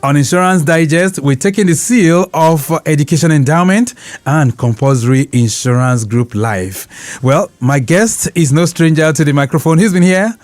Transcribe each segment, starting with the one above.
On Insurance Digest, we're taking the seal of Education Endowment and Compulsory Insurance Group Life. Well, my guest is no stranger to the microphone. He's been here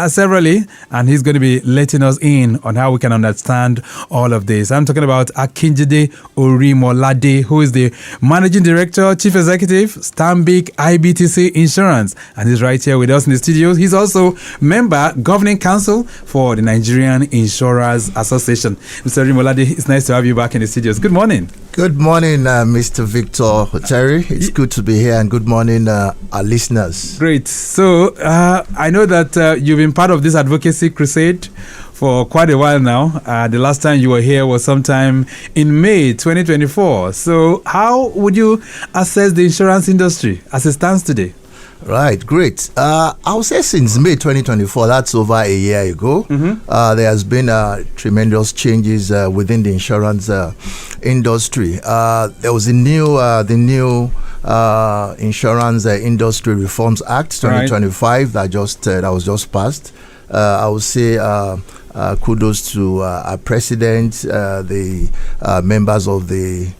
severally, and he's going to be letting us in on how we can understand all of this. I'm talking about Akinjide Orimolade, who is the Managing Director, Chief Executive, Stanbic IBTC Insurance, and he's right here with us in the studios. He's also member, Governing Council for the Nigerian Insurers Association. Mr. Orimolade, it's nice to have you back in the studios. Good morning. Good morning, Mr. Victor Terry. It's good to be here, and good morning, our listeners. Great. So I know that you've been part of this advocacy crusade for quite a while now. The last time you were here was sometime in May 2024. So how would you assess the insurance industry as it stands today? Right, great. I would say since May 2024, that's over a year ago, there has been tremendous changes within the insurance industry. There was the new Insurance Industry Reforms Act 2025 right. that was just passed. I would say kudos to our president, the members of the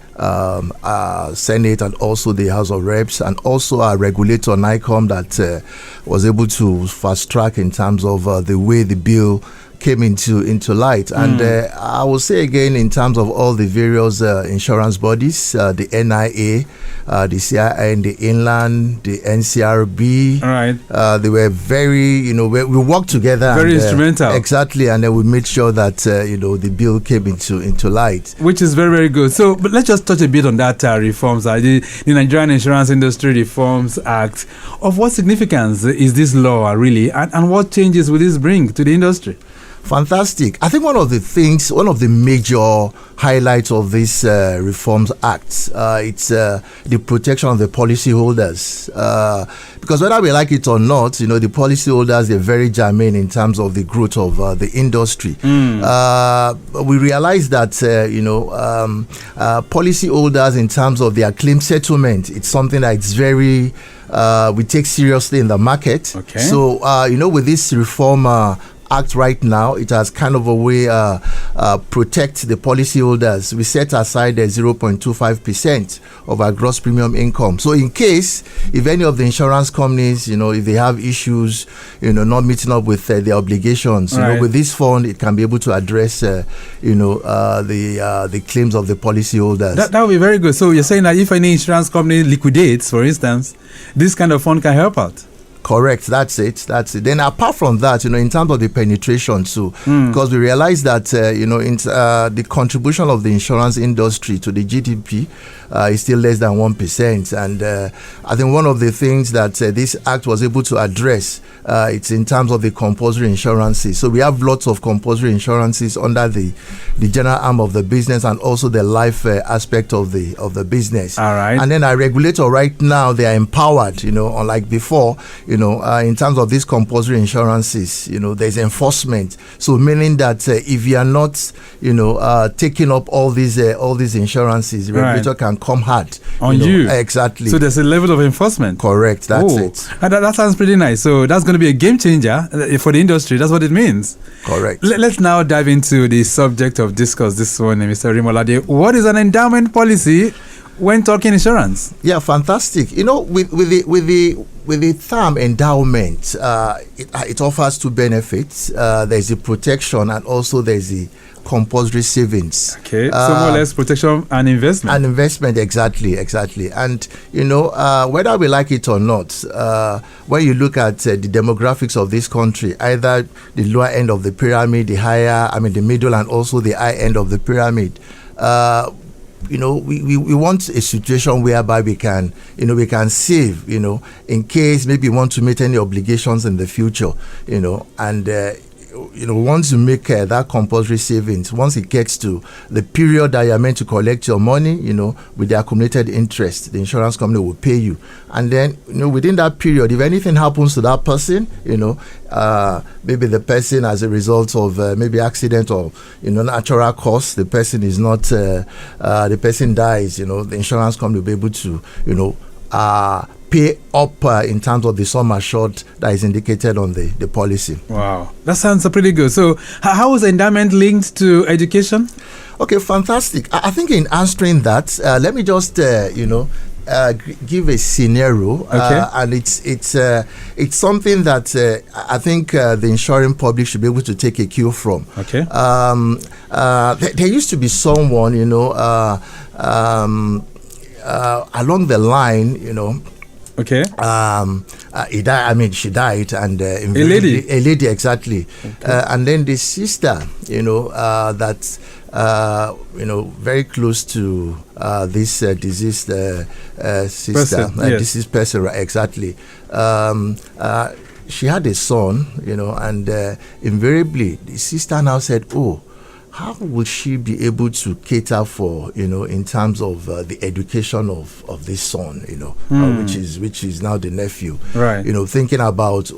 Senate, and also the House of Reps, and also our regulator NICOM that was able to fast track in terms of the way the bill came into light. And I will say again, in terms of all the various insurance bodies, the NIA, the CIN, the Inland, the NCRB, right. They were very, we worked together. Very instrumental. Exactly, and then we made sure that, the bill came into light. Which is very, very good. So, but let's just touch a bit on that reforms, the Nigerian Insurance Industry Reforms Act. Of what significance is this law really, and what changes will this bring to the industry? Fantastic. I think one of the major highlights of this Reforms Act, it's the protection of the policyholders. Because whether we like it or not, the policyholders are very germane in terms of the growth of the industry. We realize that, policyholders in terms of their claim settlement, it's something that it's very, we take seriously in the market. Okay. So, with this reform Act right now, it has kind of a way protect the policyholders. We set aside 0.25% of our gross premium income. So in case, if any of the insurance companies, if they have issues, not meeting up with their obligations, right. With this fund, it can be able to address, the claims of the policyholders. That would be very good. So you're saying that if any insurance company liquidates, for instance, this kind of fund can help out? Correct. That's it. Then apart from that, in terms of the penetration too, because we realize that, the contribution of the insurance industry to the GDP is still less than 1%. And I think one of the things that this act was able to address, it's in terms of the compulsory insurances. So we have lots of compulsory insurances under the general arm of the business, and also the life aspect of the business. All right. And then our regulator right now, they are empowered, unlike before, in terms of these compulsory insurances, there's enforcement. So meaning that if you are not, taking up all these insurances, the regulator can come hard on you. Exactly. So there's a level of enforcement. Correct. That's it. And that sounds pretty nice. So that's going to be a game changer for the industry. That's what it means. Correct. Let's now dive into the subject of discourse this morning, Mr. Orimolade. What is an endowment policy when talking insurance? Yeah, fantastic. With the term endowment, it offers two benefits. There's the protection, and also there's the compulsory savings. Okay, so more or less protection and investment. And investment, exactly. And, whether we like it or not, when you look at the demographics of this country, either the lower end of the pyramid, the middle, and also the high end of the pyramid, we want a situation whereby we can save, in case maybe we want to meet any obligations in the future, and once you make that compulsory savings, once it gets to the period that you're meant to collect your money, with the accumulated interest, the insurance company will pay you. And then, within that period, if anything happens to that person, maybe the person, as a result of maybe accident or, natural cause, the person is not, the person dies, the insurance company will be able to, pay up in terms of the sum assured that is indicated on the policy. Wow, that sounds pretty good. So how is endowment linked to education? Okay, fantastic. I think in answering that, let me just give a scenario, and it's something that I think the insuring public should be able to take a cue from. Okay. There used to be someone, along the line, Okay. He died. I mean, she died, and a lady, exactly. Okay. And then the sister, that very close to this deceased sister, deceased person, exactly. She had a son, and invariably the sister now said, "Oh, how would she be able to cater for, in terms of the education of this son, which is now the nephew, right? Thinking about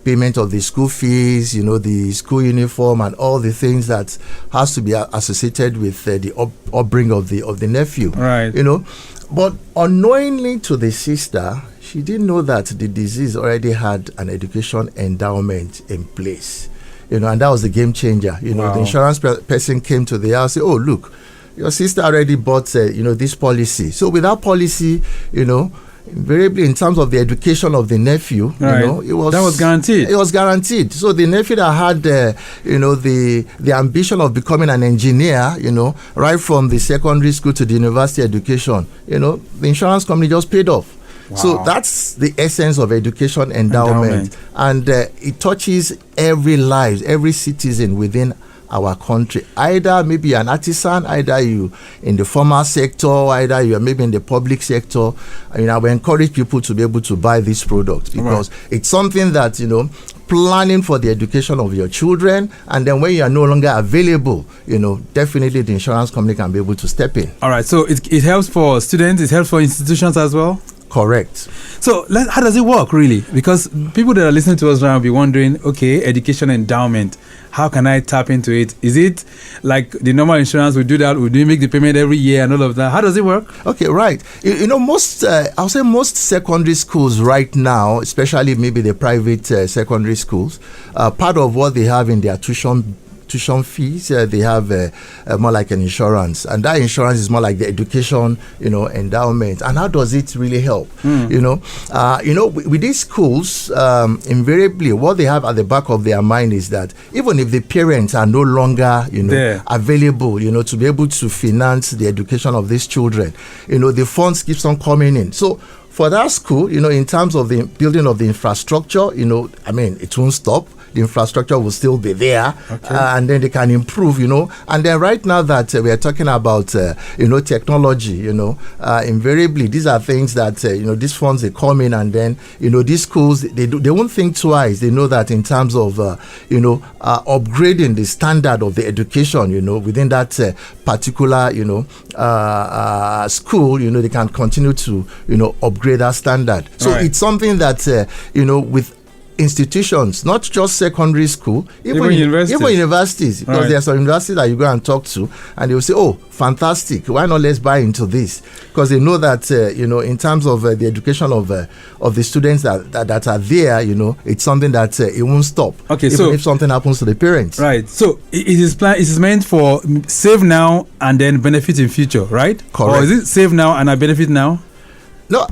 payment of the school fees, the school uniform, and all the things that has to be associated with the upbringing of the nephew, right? But unknowingly to the sister, she didn't know that the disease already had an education endowment in place. And that was the game changer. Wow. The insurance person came to the house and said, "Oh, look, your sister already bought, this policy." So with that policy, invariably in terms of the education of the nephew, right. That was guaranteed. It was guaranteed. So the nephew that had, the ambition of becoming an engineer, right from the secondary school to the university education, the insurance company just paid off. Wow. So that's the essence of education endowment. And it touches every life, every citizen within our country. Either maybe an artisan, either you in the formal sector, either you are maybe in the public sector. I will encourage people to be able to buy this product because it's something that, planning for the education of your children, and then when you are no longer available, definitely the insurance company can be able to step in. All right, so it helps for students, it helps for institutions as well? Correct. So how does it work really? Because people that are listening to us now will be wondering, okay, education endowment, how can I tap into it? Is it like the normal insurance, we do that, we do make the payment every year and all of that? How does it work? Okay, right. I'll say most secondary schools right now, especially maybe the private secondary schools, part of what they have in their tuition fees, they have more like an insurance, and that insurance is more like the education, endowment. And how does it really help? With these schools, invariably, what they have at the back of their mind is that even if the parents are no longer, available, to be able to finance the education of these children, the funds keeps on coming in. So for that school, in terms of the building of the infrastructure, it won't stop. The infrastructure will still be there, and then they can improve, And then right now that we are talking about, technology, invariably these are things that, these funds, they come in, and then, these schools, they won't think twice. They know that in terms of, upgrading the standard of the education, within that particular, school, they can continue to, upgrade that standard. So it's something that, with institutions, not just secondary school, even universities, because there are some universities that you go and talk to and they will say, "Oh, fantastic, why not let's buy into this?" Because they know that in terms of the education of the students that are there, it's something that it won't stop. Okay, even if something happens to the parents, right? So it is meant for save now and then benefit in future, right? Correct. Or is it save now and I benefit now? No,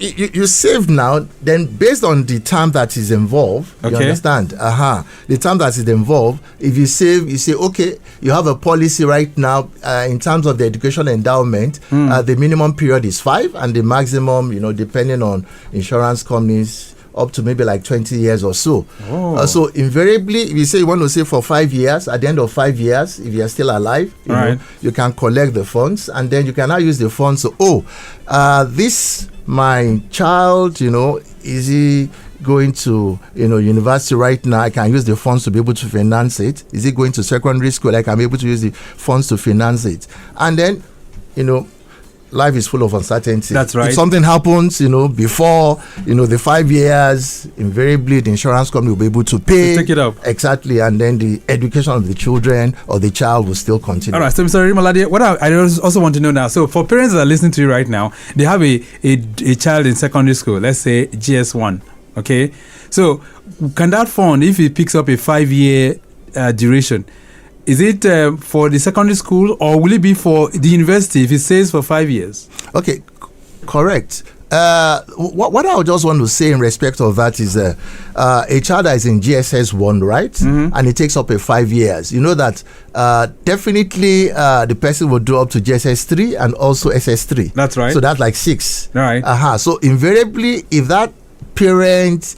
you save now, then based on the term that is involved, you understand? The term that is involved, if you save, you say, okay, you have a policy right now in terms of the education endowment, the minimum period is 5 and the maximum, depending on insurance companies, up to maybe like 20 years or so. So invariably, if you say you want to save for 5 years, at the end of 5 years, if you are still alive, you can collect the funds, and then you can now use the funds. So, my child, is he going to, university right now? I can use the funds to be able to finance it. Is he going to secondary school? I can be able to use the funds to finance it. And then, life is full of uncertainty. That's right. If something happens, before, the 5 years, invariably the insurance company will be able to pay. Take it up. Exactly. And then the education of the children or the child will still continue. All right. So, Mr. Rimalade, what I also want to know now, so for parents that are listening to you right now, they have a child in secondary school, let's say GS1. Okay. So, can that fund, if it picks up a 5-year duration, is it for the secondary school, or will it be for the university if it stays for 5 years? Okay, correct. What I just want to say in respect of that is a child that is in GSS 1, right? Mm-hmm. And it takes up a 5 years. You know that definitely the person will do up to GSS 3 and also SS 3. That's right. So that's like 6. Right. So invariably, if that parent,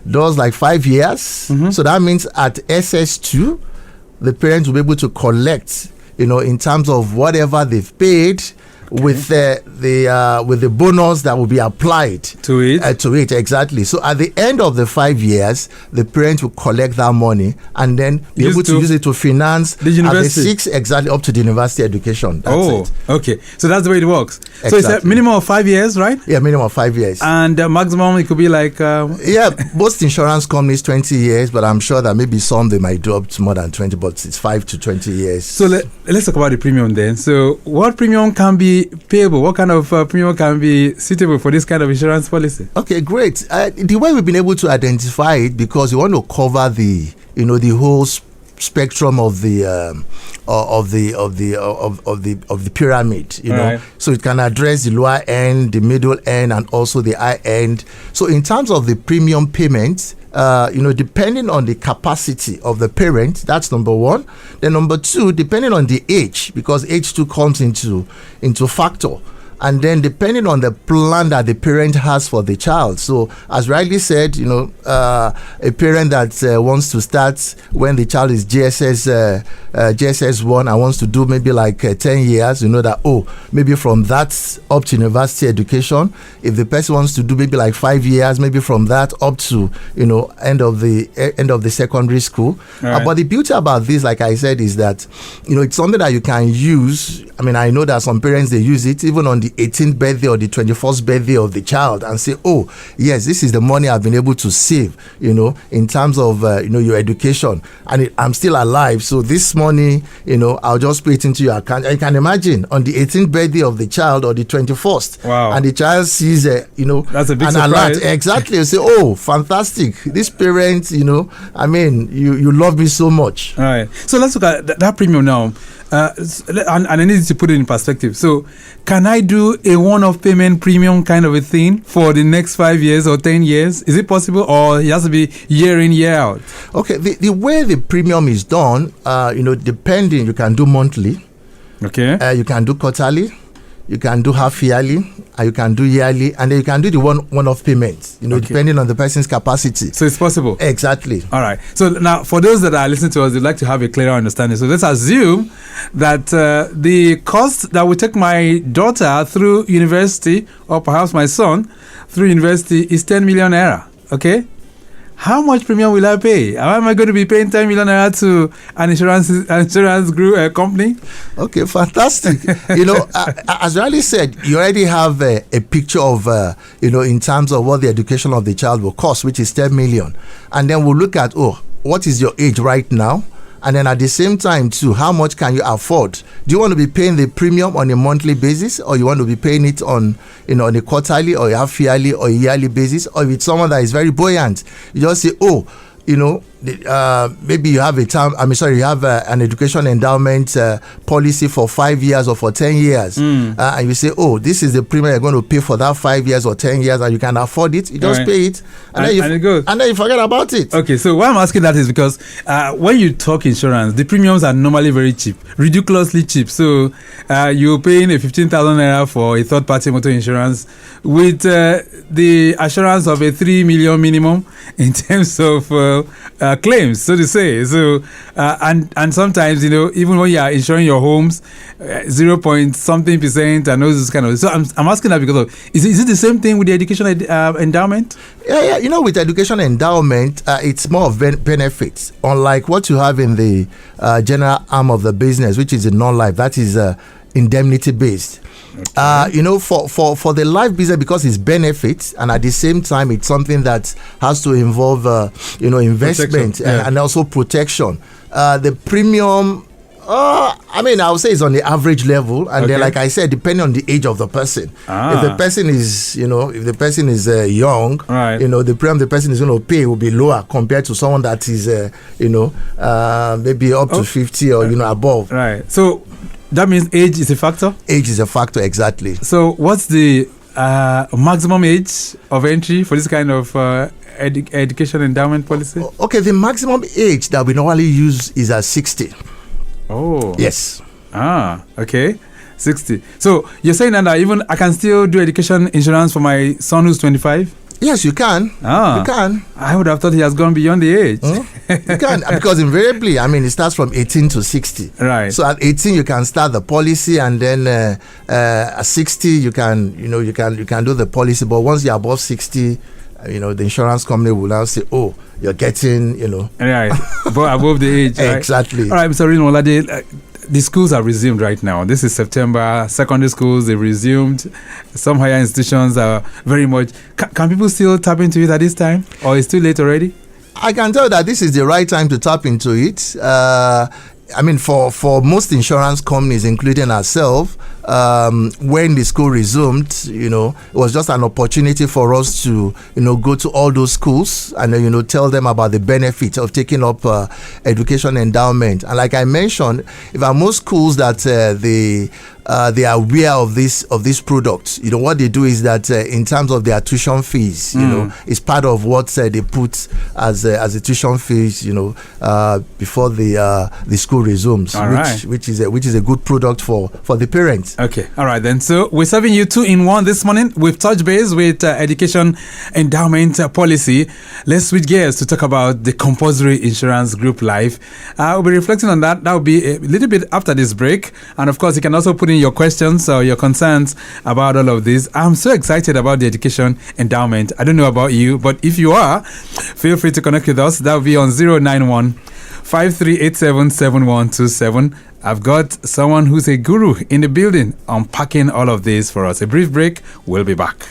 does like 5 years, mm-hmm. so that means at SS 2, the parents will be able to collect, in terms of whatever they've paid, okay, with the bonus that will be applied to it. Exactly. So at the end of the 5 years, the parents will collect that money and then be able to use it to finance the university. At the 6 exactly up to the university education. That's it. Okay. So that's the way it works. Exactly. So it's a minimum of 5 years, right? Yeah, minimum of 5 years. And maximum it could be like. Most insurance companies 20 years, but I'm sure that maybe some they might do up to more than 20, but it's 5 to 20 years. So let's talk about the premium then. So what premium can be payable? What kind of premium can be suitable for this kind of insurance policy? Okay, great. The way we've been able to identify it, because we want to cover the whole spectrum of the pyramid, Right. So it can address the lower end, the middle end, and also the high end. So in terms of the premium payments, depending on the capacity of the parent, that's number one. Then number two, depending on the age, because age too comes into factor. And then depending on the plan that the parent has for the child. So as rightly said, a parent that wants to start when the child is GSS 1 and wants to do maybe like 10 years, that, maybe from that up to university education. If the person wants to do maybe like 5 years, maybe from that up to, end of the secondary school. Right. But the beauty about this, like I said, is that, it's something that you can use. I mean, I know that some parents, they use it even on the 18th birthday or the 21st birthday of the child and say, oh, yes, this is the money I've been able to save, in terms of, your education. And I'm still alive. So this money, I'll just put it into your account. I can imagine on the 18th birthday of the child or the 21st. Wow. And the child sees, that's a big an surprise. alert. Exactly. You say, oh, fantastic. This parent, I mean, you love me so much. All right. So let's look at that premium now. And I need to put it in perspective. So, can I do a one-off payment premium kind of a thing for the next 5 years or 10 years? Is it possible, or it has to be year in, year out? Okay, the way the premium is done, depending, you can do monthly. Okay. You can do quarterly. You can do half yearly, and you can do yearly, and then you can do the one-off payments, okay, depending on the person's capacity. So it's possible? Exactly. All right. So now, for those that are listening to us, they'd like to have a clearer understanding. So let's assume that the cost that will take my daughter through university, or perhaps my son through university, is 10 million naira. Okay? How much premium will I pay? Am I going to be paying 10 million naira to an insurance group company? Okay, fantastic. As Riley said, you already have a picture of, in terms of what the education of the child will cost, which is 10 million. And then we'll look at, what is your age right now? And then at the same time, too, how much can you afford? Do you want to be paying the premium on a monthly basis, or you want to be paying it on a quarterly or a half yearly or a yearly basis? Or if it's someone that is very buoyant, you just say, maybe you have you have an education endowment policy for 5 years or for 10 years. And you say, this is the premium you're going to pay for that 5 years or 10 years, and you can afford it. You just pay it, and then you forget about it. Okay, so why I'm asking that is because when you talk insurance, the premiums are normally very cheap, ridiculously cheap. So you're paying a 15,000 naira for a third-party motor insurance with the assurance of a 3 million minimum in terms of claims, so to say. So and sometimes, even when you are insuring your homes, 0.something% and all this kind of. So I'm asking that because is it the same thing with the education endowment? Yeah. With education endowment, it's more of benefits, unlike what you have in the general arm of the business, which is a non-life. That is indemnity based. For the life business, because it's benefits, and at the same time it's something that has to involve investment and also protection. The premium, I would say it's on the average level, and then, like I said, depending on the age of the person. If the person is, young, right, the premium the person is going to pay will be lower compared to someone that is, maybe up to 50 or above. Right. So that means age is a factor. Age is a factor, exactly. So what's the maximum age of entry for this kind of education endowment policy? Okay, the maximum age that we normally use is at 60. Oh. Yes. Okay. 60. So you're saying that even I can still do education insurance for my son who's 25? Yes, you can. You can. I would have thought he has gone beyond the age. You can, because invariably, it starts from 18 to 60. Right. So at 18 you can start the policy, and then at 60 you can do the policy. But once you're above 60, the insurance company will now say, "Oh, you're getting, right, above the age." Right? Exactly. All right, Mr. Orimolade, the schools are resumed right now. This is September. Secondary schools, they resumed. Some higher institutions are very much. Can people still tap into it at this time, or it's too late already? I can tell that this is the right time to tap into it. For most insurance companies, including ourselves, when the school resumed, it was just an opportunity for us to, go to all those schools and, tell them about the benefits of taking up education endowment. And like I mentioned, if most schools that they are aware of this product, what they do is that in terms of their tuition fees, it's part of what they put as the tuition fees, before the school resumes, which is a good product for the parents. Okay, all right then. So we're serving you 2-in-1 this morning. We've touched base with education endowment policy. Let's switch gears to talk about the compulsory insurance group life. We'll be reflecting on that. That will be a little bit after this break, and of course you can also put in your questions or your concerns about all of this. I'm so excited about the education endowment. I don't know about you, but if you are, feel free to connect with us. That will be on 091 5387 7127. I've got someone who's a guru in the building unpacking all of this for us. A brief break. We'll be back.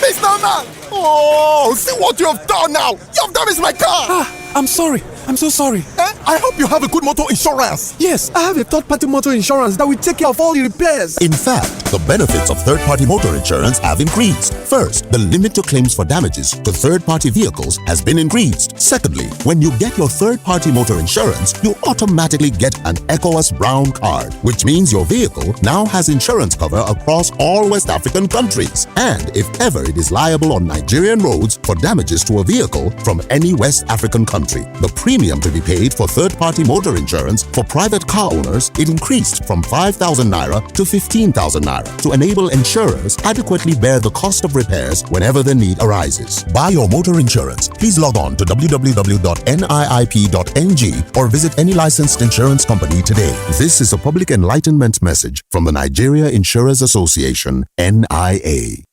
Mr. Man! Oh, see what you have done now! You have damaged my car! I'm sorry. I'm so sorry. I hope you have a good motor insurance. Yes, I have a third-party motor insurance that will take care of all the repairs. In fact, the benefits of third-party motor insurance have increased. First, the limit to claims for damages to third-party vehicles has been increased. Secondly, when you get your third-party motor insurance, you automatically get an ECOWAS Brown card, which means your vehicle now has insurance cover across all West African countries. And if ever it is liable on Nigerian roads for damages to a vehicle from any West African country, the premium to be paid for third-party motor insurance for private car owners, it increased from 5,000 naira to 15,000 naira to enable insurers adequately bear the cost of repairs whenever the need arises. Buy your motor insurance. Please log on to www.niip.ng or visit any licensed insurance company today. This is a public enlightenment message from the Nigeria Insurers Association, NIA.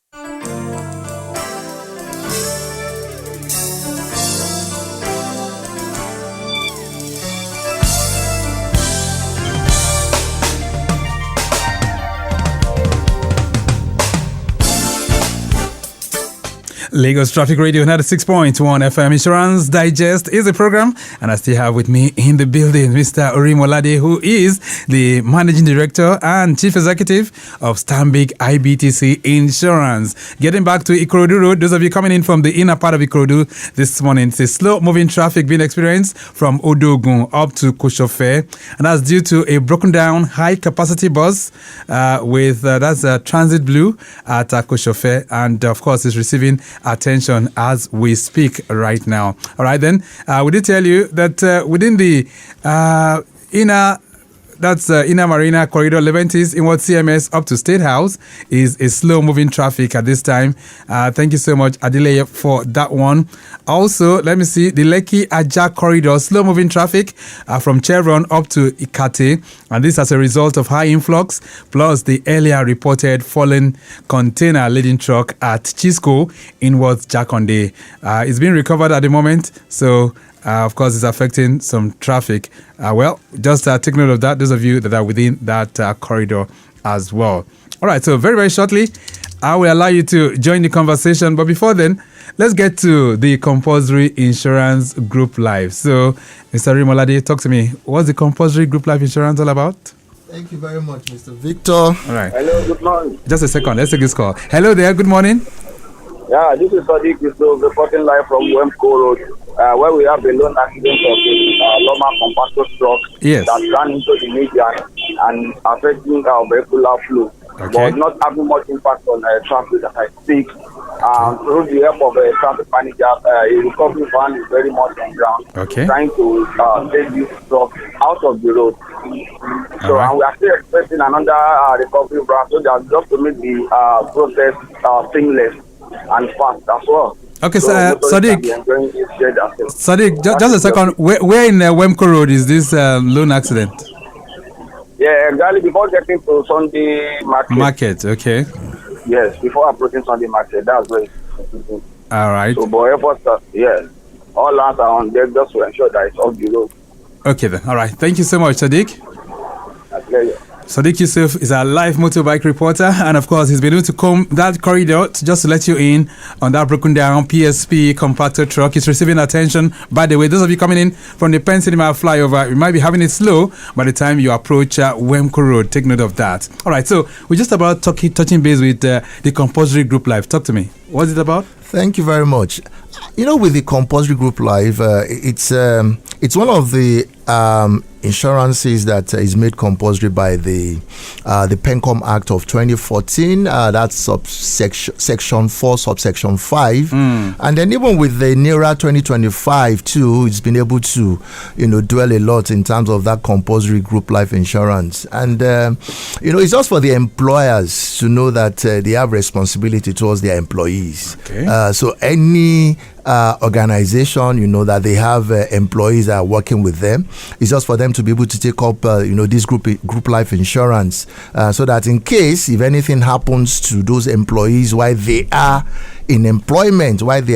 Lagos Traffic Radio 96.1 FM Insurance Digest is a program, and I still have with me in the building Mr. Orimolade, who is the Managing Director and Chief Executive of Stanbic IBTC Insurance. Getting back to Ikorodu Road, those of you coming in from the inner part of Ikorodu this morning, it's a slow-moving traffic being experienced from Odogun up to Koshofe, and that's due to a broken-down high-capacity bus with that's Transit Blue at Koshofe, and of course it's receiving attention as we speak right now. All right, then. We did tell you that within the inner Marina Corridor Leventis in what CMS up to State House is a slow-moving traffic at this time. Thank you so much, Adileye, for that one. Also, let me see, the Lekki Aja Corridor, slow-moving traffic from Chevron up to Ikate, and this as a result of high influx, plus the earlier reported fallen container leading truck at Chisco in Worth Jakonde. It's being recovered at the moment, so Of course, it's affecting some traffic. Well, just take note of that, those of you that are within that corridor as well. All right, so very, very shortly, I will allow you to join the conversation. But before then, let's get to the Compulsory Insurance Group Life. So, Mr. Rimolade, talk to me. What's the Compulsory Group Life Insurance all about? Thank you very much, Mr. Victor. All right. Hello, good morning. Just a second. Let's take this call. Hello there. Good morning. Yeah, this is Sadiq Yusuf reporting live from Wemco Road, where we have a lone accident of a Loma compactor truck that ran into the median and affecting our vehicular flow. Okay. But not having much impact on traffic that I speak. Through the help of a traffic manager, a recovery van is very much on ground, trying to take this truck out of the road. So and we are still expecting another recovery van so that just to make the process seamless and fast as well. Okay, so Sadiq, just a second. Where in Wemco Road is this lone accident? Yeah, exactly before getting to Sunday Market. Market, okay. Yes, before approaching Sunday Market, that's where it's. All right. So, but efforts, yes, all hands are on deck just to ensure that it's off the road. Okay then. All right. Thank you so much, Sadiq. A pleasure. Sadiq Yusuf is our live motorbike reporter, and of course, he's been able to comb that corridor just to let you in on that broken down PSP compactor truck. It's receiving attention. By the way, those of you coming in from the Penn Cinema flyover, you might be having it slow by the time you approach Wemco Road. Take note of that. All right, so we're just about touching base with the Compulsory Group Life. Talk to me. What's it about? Thank you very much. With the Compulsory Group Life, it's one of the insurances that is made compulsory by the PENCOM Act of 2014. That's section 4, subsection 5. And then even with the NERA 2025 too, it's been able to, dwell a lot in terms of that compulsory group life insurance. And, it's just for the employers to know that they have responsibility towards their employees. Okay. So any organization, that they have employees that are working with them, it's just for them to be able to take up, this group life insurance, so that in case if anything happens to those employees while they are in employment, maybe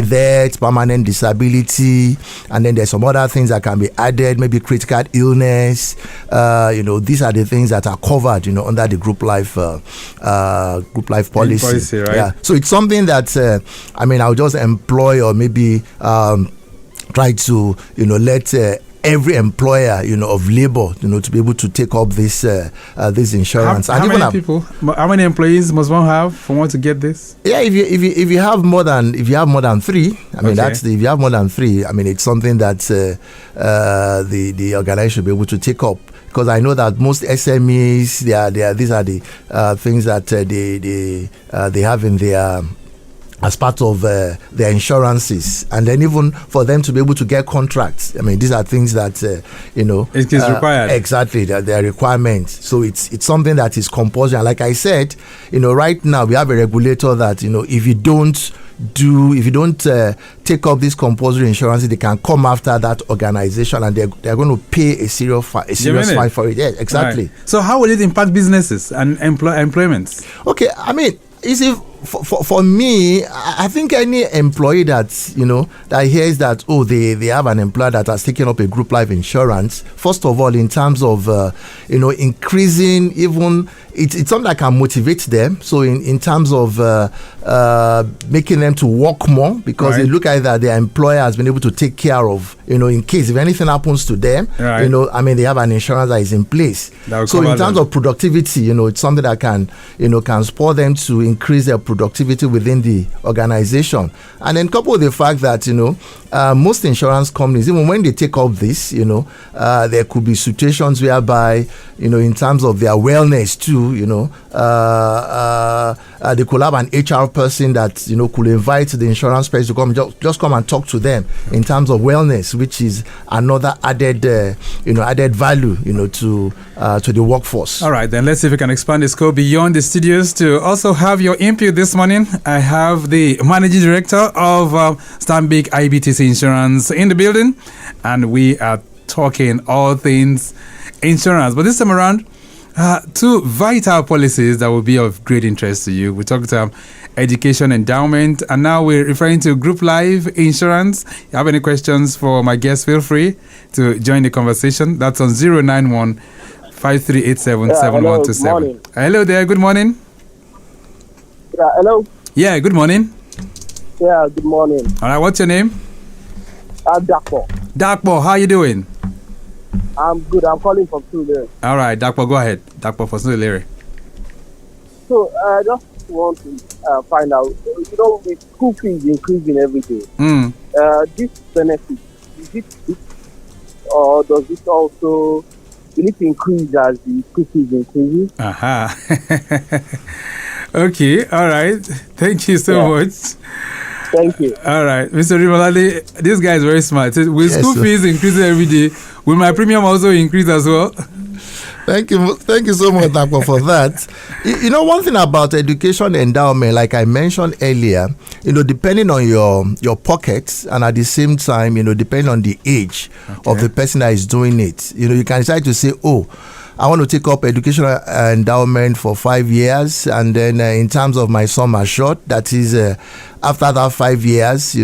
death, permanent disability, and then there's some other things that can be added, maybe critical illness. These are the things that are covered, under the group life policy. Right? Yeah. So it's something that I'll just employ or maybe try to let every employer of labor to be able to take up this insurance. How many employees must one have for one to get this? Yeah, if you have more than 3, that's if you have more than 3, it's something that the organization should be able to take up. Because I know that most SMEs, these are the things that they have in their as part of their insurances, and then even for them to be able to get contracts. These are things that it is required. Exactly, they are requirements. So it's something that is compulsory. And like I said, right now we have a regulator that if you don't take up this compulsory insurance, they can come after that organization and they're going to pay a serious fine for it. Yeah, exactly. Right. So how will it impact businesses and employment? Okay, for me, I think any employee that that hears that they have an employer that has taken up a group life insurance, first of all, in terms of increasing, even it's something that can motivate them. So in terms of making them to work more, because they look at that their employer has been able to take care of, in case if anything happens to them, they have an insurance that is in place. So in terms of productivity, it's something that can spur them to increase their productivity within the organization. And then coupled with the fact that most insurance companies, even when they take up this, there could be situations whereby in terms of their wellness too, they could have an HR person that could invite the insurance person to come just come and talk to them in terms of wellness, which is another added value to the workforce. All right, then let's see if we can expand the scope beyond the studios to also have your input this morning. I have the managing director of Stanbic IBTC Insurance in the building, and we are talking all things insurance. But this time around, Two vital policies that will be of great interest to you. We talked about education endowment, and now we're referring to group life insurance. If you have any questions for my guests, feel free to join the conversation. That's on 091 5387 7127. Hello there, good morning. Yeah, hello. Yeah, good morning. Yeah, good morning. All right, what's your name? Dakpo. Dakpo, how you doing? I'm good. I'm calling from Tulare. All right, Dakpo, go ahead. Dakpo for Tulare. So I just want to find out, with school fees increasing every day, this benefit, is it or does it also, will it increase as the school fees increases? Okay, all right. Thank you so much. Thank you. All right, Mr. Rimalade, this guy is very smart. Will school fees increase every day? Will my premium also increase as well? Thank you so much, Dakpo, for that. One thing about education endowment, like I mentioned earlier, depending on your pockets, and at the same time, depending on the age of the person that is doing it, you can decide to say, I want to take up educational endowment for 5 years, and then in terms of my sum assured, that is after that 5 years,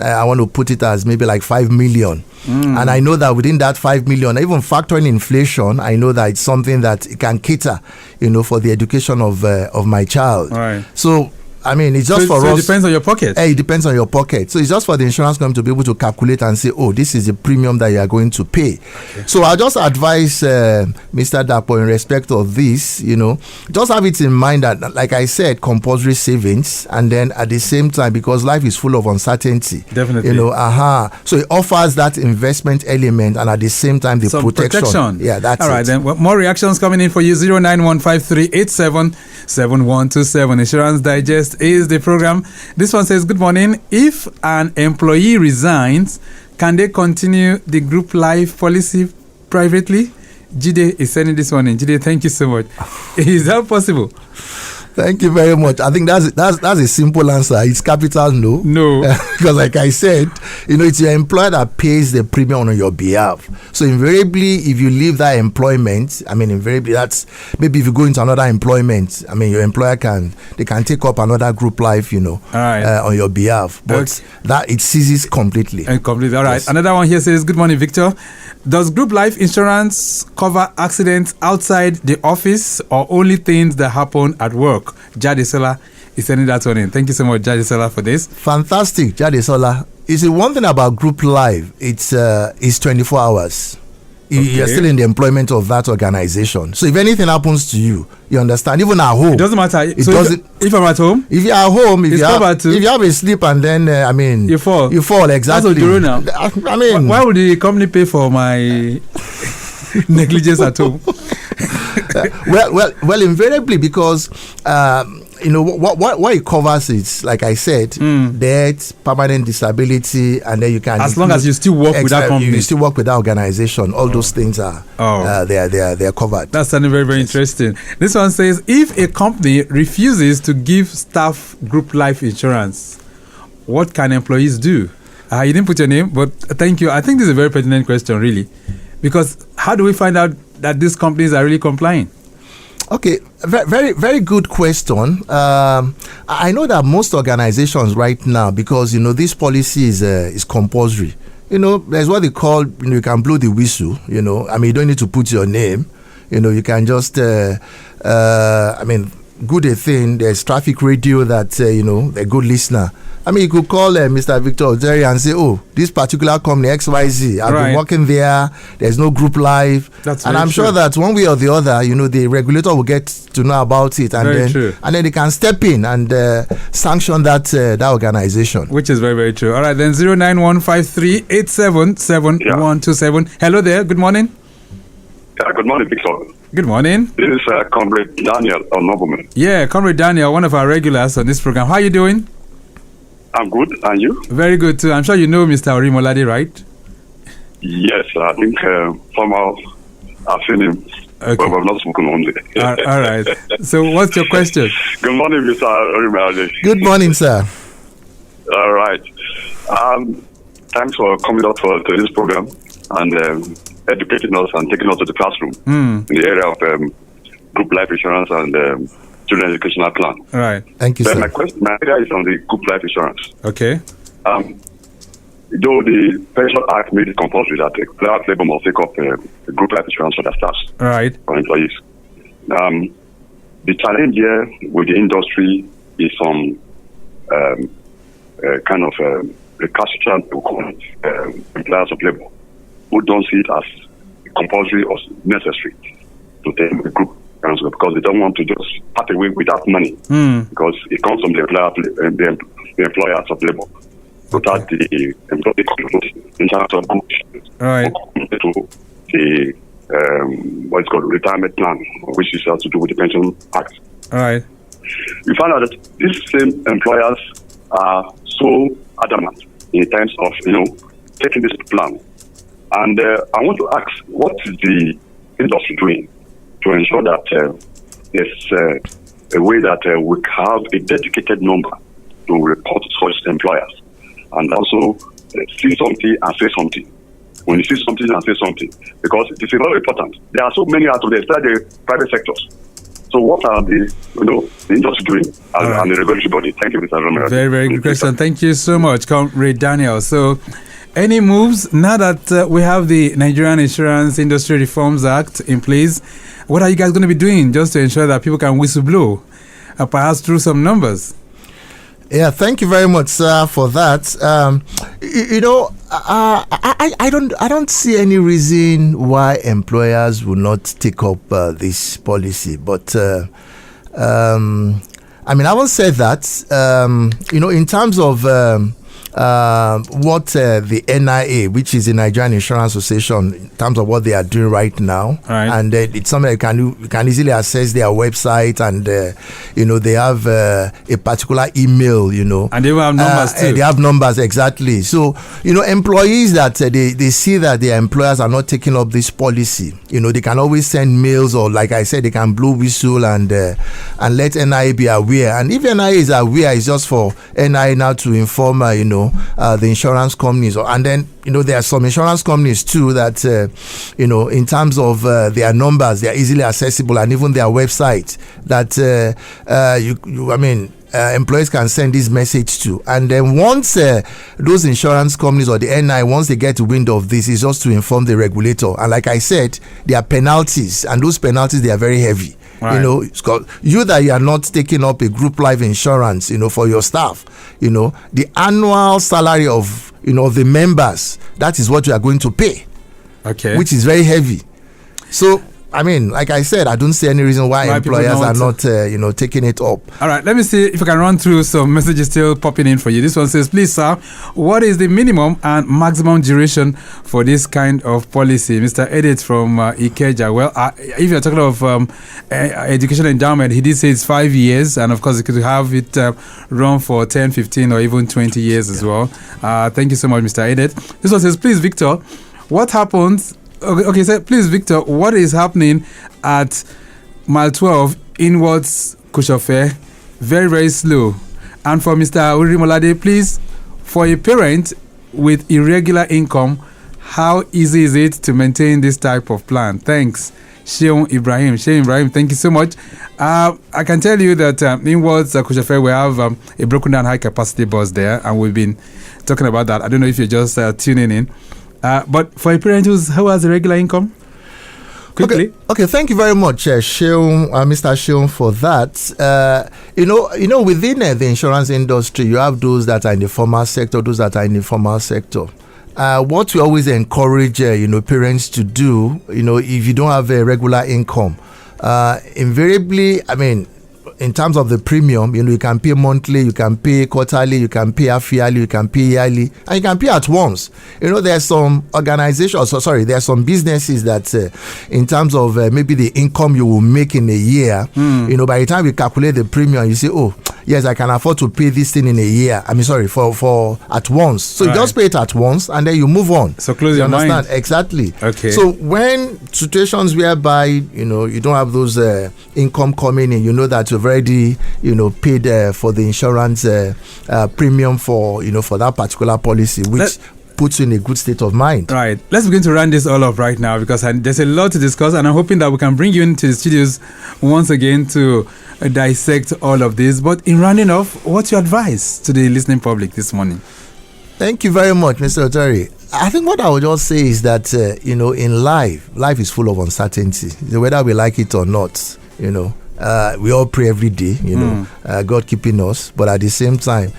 I want to put it as maybe like 5 million. And I know that within that 5 million, even factoring inflation, I know that it's something that it can cater, for the education of my child. All right. So it's just for us. So it depends on your pocket. It depends on your pocket. So it's just for the insurance company to be able to calculate and say, this is the premium that you are going to pay. Okay. So I'll just advise Mr. Dapo in respect of this, just have it in mind that, like I said, compulsory savings, and then at the same time, because life is full of uncertainty. Definitely. So it offers that investment element, and at the same time, the protection. Yeah, that's all right, it. Then more reactions coming in for you. 09153877127. Insurance Digest is the program. This one says, good morning. If an employee resigns, can they continue the group life policy privately? Jide is sending this one in. Jide, thank you so much. Is that possible? Thank you very much. I think that's a simple answer. It's capital no. No. Because like I said, it's your employer that pays the premium on your behalf. So invariably, if you leave that employment, invariably that's, maybe if you go into another employment, your employer can take up another group life, all right. On your behalf. But that it ceases completely. Completely. All right. Yes. Another one here says, good morning, Victor. Does group life insurance cover accidents outside the office or only things that happen at work? Jadesola is sending that one in. Thank you so much, Jadesola, for this. Fantastic, Jadesola. You see, one thing about group life, it's 24 hours. Okay. You're still in the employment of that organization. So if anything happens to you, you understand, even at home. It doesn't matter. If I'm at home? If you're at home, if you have a sleep and then, you fall. You fall, exactly. That's why would the company pay for my negligence at home? well, invariably, because what it covers is, like I said, death, permanent disability, and then you can, as long as you still work with that company, you still work with that organization. All those things are they are covered. That's something very, very interesting. This one says, if a company refuses to give staff group life insurance, what can employees do? You didn't put your name, but thank you. I think this is a very pertinent question, really, because how do we find out that these companies are really complying? Okay, very, very good question. I know that most organizations right now, because this policy is compulsory. There's what they call, you can blow the whistle. You don't need to put your name. You can just good a thing. There's traffic radio that a good listener. You could call Mr. Victor Ozeri and say, this particular company XYZ, I've been working there. There's no group life. And I'm sure that one way or the other, the regulator will get to know about it, and then they can step in and sanction that organization. Which is very, very true. All right, then 09153877127. Hello there. Good morning. Good morning, Victor. Good morning. This is Comrade Daniel Onobumi. Yeah, Comrade Daniel, one of our regulars on this program. How are you doing? I'm good, and you? Very good too. I'm sure you know Mr. Orimolade, right? Yes, I think somehow I've seen him, but I've not spoken only. All right. So what's your question? Good morning, Mr. Orimolade. Good morning, sir. All right. Thanks for coming out to this program and educating us and taking us to the classroom in the area of group life insurance and children educational plan. All right. Thank you, Then sir. my idea is on the group life insurance. Okay. Though the Pension Act made it compulsory that private labor must take up a group life insurance for their staffs, All right. for employees. The challenge here with the industry is some kind of recalcitrant employers of labor who don't see it as compulsory or necessary to take a group insurance because they don't want to just part away with that money because it comes from the employers of labor. Without the employee in terms of group, Right. to the what's called retirement plan, which is has to do with the Pension Act. All right. We found out that these same employers are so adamant in terms of taking this plan, and I want to ask, what is the industry doing to ensure that there's a way that we have a dedicated number to report such employers? And also see something and say something. When you see something and say something, because it is very important. There are so many out there, especially the private sectors. So what are the industry doing and the regulatory body? Thank you, Mr. Romero. Very, very good question. Thank you so much, Comrade Daniel. So, any moves now that we have the Nigerian Insurance Industry Reforms Act in place? What are you guys going to be doing just to ensure that people can whistleblow, perhaps through some numbers? Yeah, thank you very much, sir, for that. I don't see any reason why employers will not take up this policy. But I won't say that. In terms of what the NIA, which is the Nigerian Insurance Association, in terms of what they are doing right now, and it's something you can easily access their website, and they have a particular email, and they will have numbers too. They have numbers, exactly. So employees that they see that their employers are not taking up this policy, they can always send mails, or like I said, they can blow whistle and let NIA be aware. And if NIA is aware, it's just for NIA now to inform the insurance companies, and then there are some insurance companies too that in terms of their numbers, they are easily accessible, and even their website that employees can send this message to. And then once those insurance companies or the NI, once they get wind of this, is just to inform the regulator. And like I said, there are penalties, and those penalties, they are very heavy. Right. You that you are not taking up a group life insurance, for your staff, the annual salary of, the members, that is what you are going to pay. Okay. Which is very heavy. So, like I said, I don't see any reason why employers are not, taking it up. All right, let me see if I can run through some messages still popping in for you. This one says, please, sir, what is the minimum and maximum duration for this kind of policy? Mr. Edith from Ikeja. Well, if you're talking of education endowment, he did say it's 5 years, and of course, you could have it run for 10, 15, or even 20 years as well. Thank you so much, Mr. Edith. This one says, please, Victor, what happens... Okay, so please, Victor, what is happening at mile 12 inwards Koshofe? Very, very slow. And for Mr. Urimolade, please, for a parent with irregular income, how easy is it to maintain this type of plan? Thanks, Sheon Ibrahim. Sheon Ibrahim, thank you so much. I can tell you that inwards Koshofe, we have a broken down high capacity bus there, and we've been talking about that. I don't know if you're just tuning in. But for a parent who has a regular income, quickly. Okay, thank you very much, Mr. Sheon, for that. Within the insurance industry, you have those that are in the formal sector, those that are in the informal sector. What we always encourage, parents to do, if you don't have a regular income, invariably, in terms of the premium, you can pay monthly, you can pay quarterly, you can pay half yearly, you can pay yearly, and you can pay at once. There's some organizations, there's some businesses that in terms of maybe the income you will make in a year, by the time you calculate the premium, you say, oh, yes, I can afford to pay this thing in a year. for at once. So you just pay it at once, and then you move on. So close your mind. Understand? Exactly. Okay. So when situations whereby, you don't have those income coming in, that you've already, paid for the insurance premium for, for that particular policy, which puts you in a good state of mind. Right. Let's begin to round this all up right now because there's a lot to discuss, and I'm hoping that we can bring you into the studios once again to dissect all of this. But in rounding off, what's your advice to the listening public this morning? Thank you very much, Mr. Otari. I think what I would just say is that, in life is full of uncertainty, whether we like it or not, we all pray every day, God keeping us. But at the same time,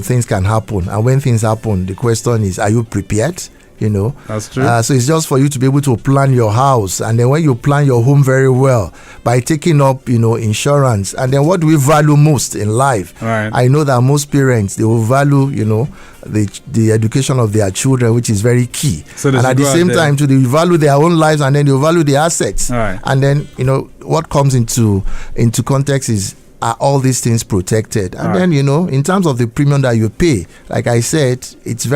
things can happen. And when things happen, the question is, are you prepared? That's true. So it's just for you to be able to plan your house, and then when you plan your home very well by taking up insurance, and then what do we value most in life? Right. I know that most parents, they will value the education of their children, which is very key, so and at the same time too, they value their own lives, and then they value the assets. Right. And then what comes into context is, are all these things protected? And then in terms of the premium that you pay, like I said, it's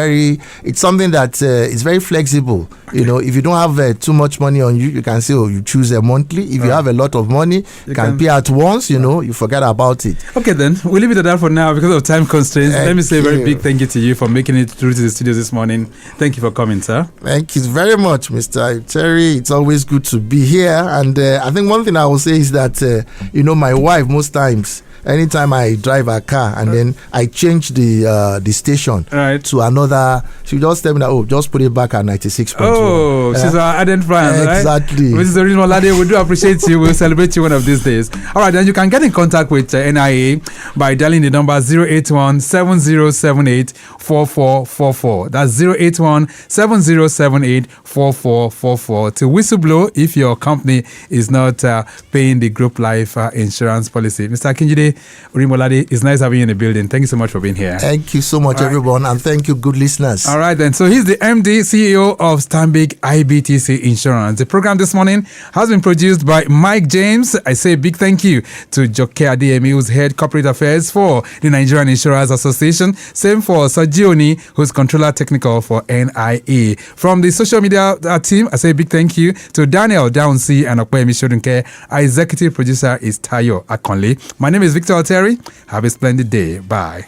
something that is very flexible. If you don't have too much money on you, you can say, you choose a monthly. If you have a lot of money, you can pay at once. You forget about it. Okay, then we'll leave it at that for now because of time constraints. Let me say a very big thank you to you for making it through to the studios this morning. Thank you for coming, sir. Thank you very much, Mr. Terry. It's always good to be here. And I think one thing I will say is that my wife, most times, anytime I drive a car and then I change the station to another, she just tell me that, just put it back at 96.1. Oh, she's our ardent fan, right? Exactly. Mrs. Original Lady, we do appreciate you. We'll celebrate you one of these days. All right, then you can get in contact with NIA by dialing the number 081-7078-4444. That's 081-7078-4444 to whistleblow if your company is not paying the group life insurance policy. Mr. Akinjide Orimolade, it's nice having you in the building. Thank you so much for being here. Thank you so much, everyone, and thank you, good listeners. All right, then. So he's the MD, CEO of Stanbic IBTC Insurance. The program this morning has been produced by Mike James. I say a big thank you to Joke Adeyemi, who's head corporate affairs for the Nigerian Insurance Association. Same for Sajioni, who's controller technical for NIA. From the social media team, I say a big thank you to Daniel Downsi and Okwemi Shodunke. Our executive producer is Tayo Akonle. My name is Victor Terry. Have a splendid day. Bye.